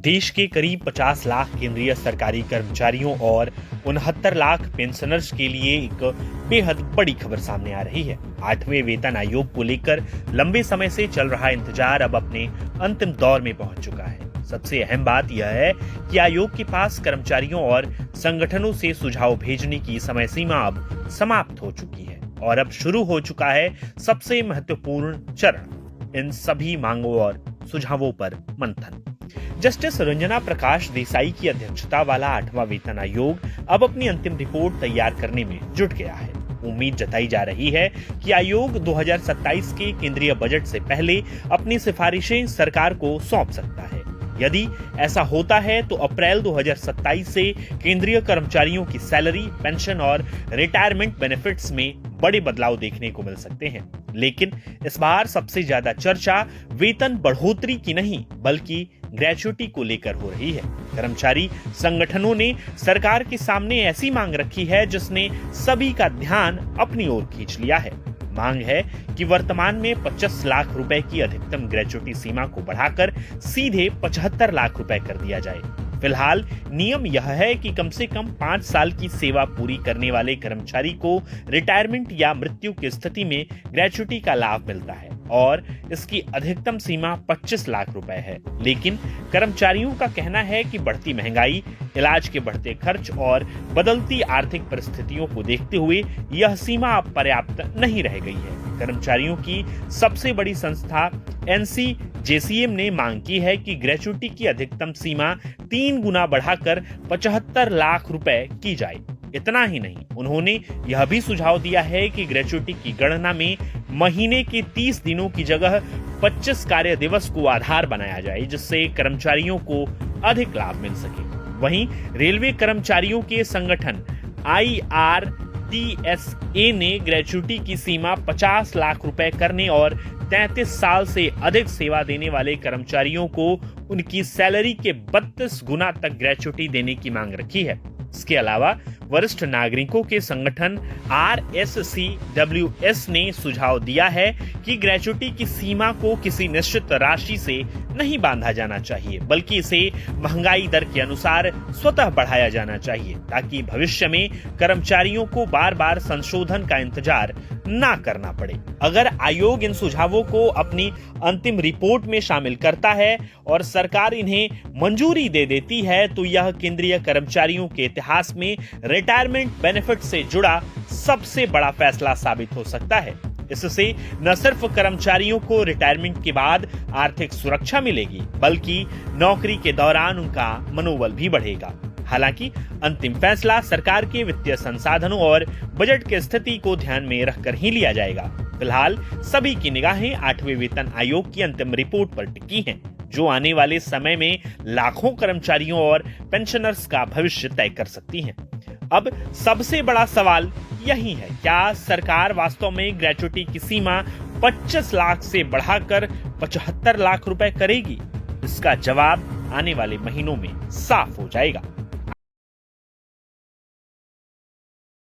देश के करीब 50 लाख केंद्रीय सरकारी कर्मचारियों और 69 लाख पेंशनर्स के लिए एक बेहद बड़ी खबर सामने आ रही है। 8वें वेतन आयोग को लेकर लंबे समय से चल रहा इंतजार अब अपने अंतिम दौर में पहुंच चुका है। सबसे अहम बात यह है कि आयोग के पास कर्मचारियों और संगठनों से सुझाव भेजने की समय सीमा अब समाप्त हो चुकी है और अब शुरू हो चुका है सबसे महत्वपूर्ण चरण, इन सभी मांगों और सुझावों पर मंथन। जस्टिस रंजना प्रकाश देसाई की अध्यक्षता वाला 8वां वेतन आयोग अब अपनी अंतिम रिपोर्ट तैयार करने में जुट गया है। उम्मीद जताई जा रही है कि आयोग 2027 के केंद्रीय बजट से पहले अपनी सिफारिशें सरकार को सौंप सकता है। यदि ऐसा होता है तो अप्रैल 2027 से केंद्रीय कर्मचारियों की सैलरी, पेंशन और रिटायरमेंट बेनिफिट्स में बड़े बदलाव देखने को मिल सकते हैं। लेकिन इस बार सबसे ज्यादा चर्चा वेतन बढ़ोतरी की नहीं बल्कि ग्रेच्युटी को लेकर हो रही है। कर्मचारी संगठनों ने सरकार के सामने ऐसी मांग रखी है जिसने सभी का ध्यान अपनी ओर खींच लिया है। मांग है कि वर्तमान में 25 लाख रुपए की अधिकतम ग्रेच्युटी सीमा को बढ़ाकर सीधे 75 लाख रुपए कर दिया जाए। फिलहाल नियम यह है कि कम से कम 5 साल की सेवा पूरी करने वाले कर्मचारी को रिटायरमेंट या मृत्यु की स्थिति में ग्रेच्युटी का लाभ मिलता है और इसकी अधिकतम सीमा 25 लाख रुपए है। लेकिन कर्मचारियों का कहना है कि बढ़ती महंगाई, इलाज के बढ़ते खर्च और बदलती आर्थिक परिस्थितियों को देखते हुए यह सीमा अब पर्याप्त नहीं रह गई है। कर्मचारियों की सबसे बड़ी संस्था NCJCM ने मांग की है कि ग्रेच्युटी की अधिकतम सीमा 3 गुना बढ़ाकर 75 लाख रुपए की जाए। इतना ही नहीं, उन्होंने यह भी सुझाव दिया है कि ग्रेच्युटी की गणना में महीने के 30 दिनों की जगह 25 कार्य दिवस को आधार बनाया जाए, जिससे कर्मचारियों को अधिक लाभ मिल सके। वहीं रेलवे कर्मचारियों के संगठन IRTSA ने ग्रेच्युटी की सीमा 50 लाख रुपए करने और 33 साल से अधिक सेवा देने वाले कर्मचारियों को उनकी सैलरी के 32 गुना तक ग्रेच्युटी देने की मांग रखी है। इसके अलावा वरिष्ठ नागरिकों के संगठन RSCWS ने सुझाव दिया है कि ग्रेच्युटी की सीमा को किसी निश्चित राशि से नहीं बांधा जाना चाहिए, बल्कि इसे महंगाई दर के अनुसार स्वतः बढ़ाया जाना चाहिए, ताकि भविष्य में कर्मचारियों को बार बार संशोधन का इंतजार ना करना पड़े। अगर आयोग इन सुझावों को अपनी अंतिम रिपोर्ट में शामिल करता है और सरकार इन्हें मंजूरी दे देती है तो यह केंद्रीय कर्मचारियों के इतिहास में रिटायरमेंट बेनिफिट से जुड़ा सबसे बड़ा फैसला साबित हो सकता है। इससे न सिर्फ कर्मचारियों को रिटायरमेंट के बाद आर्थिक सुरक्षा मिलेगी, बल्कि नौकरी के दौरान उनका मनोबल भी बढ़ेगा। हालांकि अंतिम फैसला सरकार के वित्तीय संसाधनों और बजट की स्थिति को ध्यान में रखकर ही लिया जाएगा। फिलहाल सभी की निगाहें 8वें वेतन आयोग की अंतिम रिपोर्ट पर टिकी हैं, जो आने वाले समय में लाखों कर्मचारियों और पेंशनर्स का भविष्य तय कर सकती हैं। अब सबसे बड़ा सवाल यही है, क्या सरकार वास्तव में ग्रेच्युटी की सीमा 25 लाख से बढ़ाकर 75 लाख रुपए करेगी? इसका जवाब आने वाले महीनों में साफ हो जाएगा।